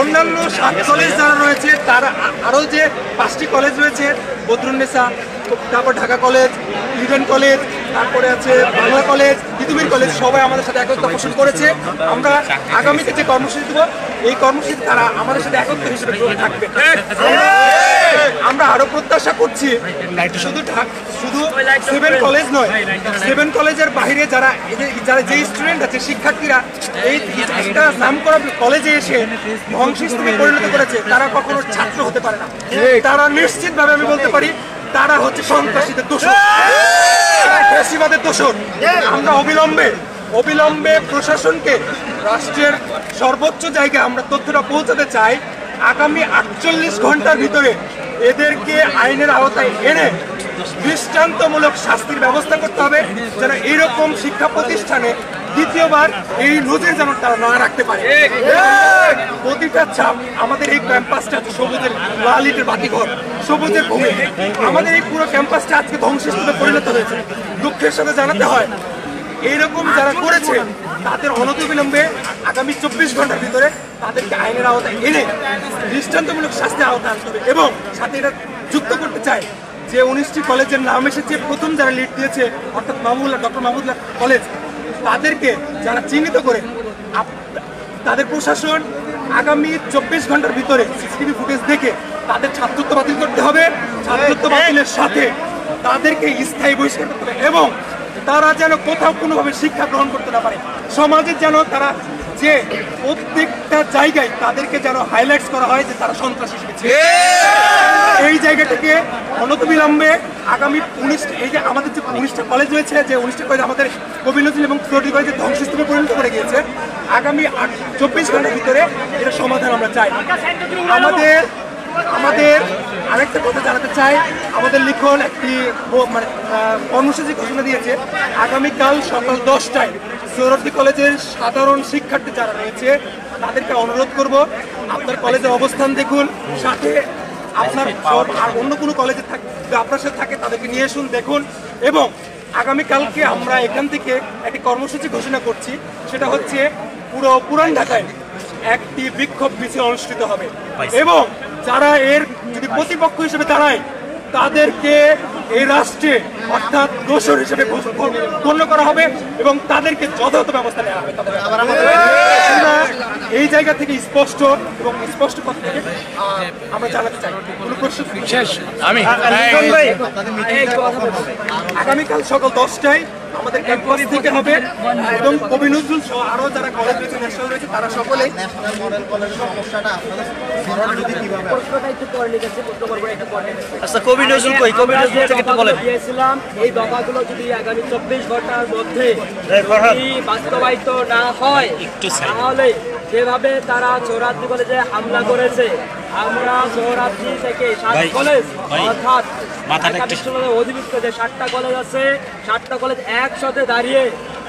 অন্যান্য 7 কলেজ যারা রয়েছে তারা আরও যে 5টি কলেজ রয়েছে, বদরুন্নেসা, তারপর ঢাকা কলেজ, ইডেন কলেজ, তারপরে আছে বাংলা কলেজ, তিতুমির কলেজ, সবাই আমাদের সাথে একত্র পোষণ করেছে। আমরা আগামীতে যে কর্মসূচি দেবো এই কর্মসূচি তারা আমাদের সাথে একত্র হিসেবে থাকবে। আমরা আরো প্রত্যাশা করছি শুধু 7 কলেজ নয়, 7 কলেজের বাইরে যারা যে স্টুডেন্ট আছে, শিক্ষার্থীরা এই একটা নামকরা কলেজে এসে ধ্বংসস্তূপে পরিণত করেছে, তারা কখনো ছাত্র হতে পারে না। তারা নিশ্চিতভাবে আমি বলতে পারি তারা হচ্ছে সন্ত্রাসীদের দোষর, ফ্যাসিবাদের দোষর। আমরা অবিলম্বে প্রশাসনকে রাষ্ট্রের সর্বোচ্চ জায়গায় আমরা তথ্যটা পৌঁছাতে চাই। আগামী 48 ঘন্টার ভিতরে এদেরকে আইনের আওতায় এনে দৃষ্টান্তমূলক শাস্তির ব্যবস্থা করতে হবে, যেন এইরকম শিক্ষা প্রতিষ্ঠানে দ্বিতীয়বার এই নজির যেন তারা না রাখতে পারে। প্রতিটা ছাপ আমাদের এই ক্যাম্পাসটা সবুজের লালিটের বাতিঘর, সবুজের ভূমি। আমাদের এই পুরো ক্যাম্পাসটা আজকে ধ্বংসস্তূপে পরিণত হয়েছে। দুঃখের সাথে জানাতে হয় এইরকম যারা করেছে তাদের অনতিবিলম্বে আগামী 24 ঘন্টার ভিতরে তাদেরকে আইনের আওতায় এনে দৃষ্টান্তমূলক শাস্তির আওতায় আনতে হবে। এবং সাথে এটা যুক্ত করতে চাই যে 19টি কলেজের নাম এসেছে, প্রথম যারা লিড দিয়েছে অর্থাৎ ডক্টর মাহমুদুল্লাহ কলেজ, তাদেরকে যারা চিহ্নিত করে তাদের প্রশাসন আগামী 24 ঘন্টার ভিতরে সিসিটিভি ফুটেজ দেখে তাদের ছাত্রত্ব বাতিল করতে হবে। ছাত্রত্ব বাতিলের সাথে তাদেরকে স্থায়ী বহিষ্কার করতে হবে এবং তারা যেন কোথাও কোনোভাবে শিক্ষা গ্রহণ করতে না পারে। সমাজের যেন তারা যে প্রত্যেকটা জায়গায় তাদেরকে যেন হাইলাইটস করা হয় যে তারা সন্ত্রাসী শিখেছে। এই জায়গাটাকে অনতিবিলম্বে আগামী এই যে আমাদের যে 19টা কলেজ রয়েছে, যে 19টা কলেজ আমাদের কবি নজরুল এবং ফ্লোরিডা কলেজে ধ্বংসস্তূপে পরিণত করে গিয়েছে, আগামী 24 ঘন্টার ভিতরে এটা সমাধান আমরা চাই। আমাদের আরেকটা কথা জানাতে চাই, আমাদের লিখন একটি কর্মসূচি ঘোষণা দিয়েছে আগামীকাল সকাল 10টায় সোহরাওয়ার্দী কলেজের সাধারণ শিক্ষার্থী যারা রয়েছে তাদেরকে অনুরোধ করব আপনার কলেজের অবস্থান দেখুন, সাথে আপনার আর অন্য কোনো কলেজে আপনার সাথে থাকে তাদেরকে নিয়ে আসুন, দেখুন। এবং আগামীকালকে আমরা এখান থেকে একটি কর্মসূচি ঘোষণা করছি, সেটা হচ্ছে পুরো পুরান ঢাকায় একটি বিক্ষোভ মিছিল অনুষ্ঠিত হবে এবং যারা এর যদি প্রতিপক্ষ হিসেবে দাঁড়ায় তাদেরকে এই রাষ্ট্রে অর্থাৎ দোষর হিসেবে গণ্য করা হবে এবং তাদেরকে যথাযথ ব্যবস্থা নেওয়া হবে। এই জায়গা থেকে স্পষ্ট এবং স্পষ্ট কথা থেকে আমরা জানাতে চাই। কোনো প্রশ্ন শেষ? আগামীকাল সকাল 10টায় আমাদের ক্যাম্পাস থেকে হবে এবং কবি নজরুল সহ আরো যারা কলেজ রয়েছে, ন্যাশনাল রয়েছে, তারা সকলেই কবি নজরুল দিয়েছিলাম এই দফাগুলো যদি আগামী 24 ঘন্টার মধ্যে বাস্তবায়িত না হয় তাহলে যেভাবে তারা সোহরাওয়ার্দী কলেজে হামলা করেছে, আমরা সোহরাওয়ার্দী থেকে 7 কলেজ অর্থাৎ ঢাকা বিশ্ববিদ্যালয়ের অধিভুক্ত যে 7টা কলেজ আছে, 7টা কলেজ একসাথে দাঁড়িয়ে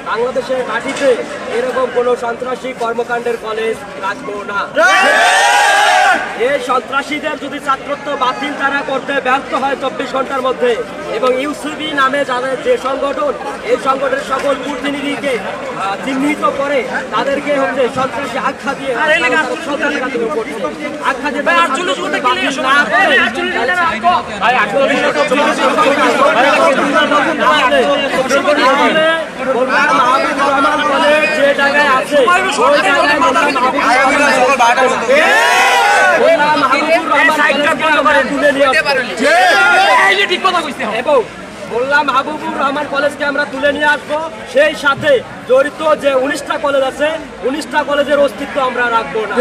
বাংলাদেশের মাটিতে এরকম কোনো সন্ত্রাসী কর্মকাণ্ডের কলেজ রাখবো না। এই সন্ত্রাসীদের যদি ছাত্রত্ব বাতিল তারা করতে ব্যর্থ হয় 24 ঘন্টার মধ্যে এবং ইউসিবি নামে যাদের যে সংগঠন, এই সংগঠনের সকল প্রতিনিধিকে চিহ্নিত করে তাদেরকে হচ্ছে সন্ত্রাসী আখ্যা দিয়ে আখ্যা দিয়ে যে জায়গায় আছে এবং বললাম মাহবুবুর রহমান কলেজকে আমরা তুলে নিয়ে আসবো, সেই সাথে জড়িত যে 19টা কলেজ আছে 19টা কলেজের অস্তিত্ব আমরা রাখবো না।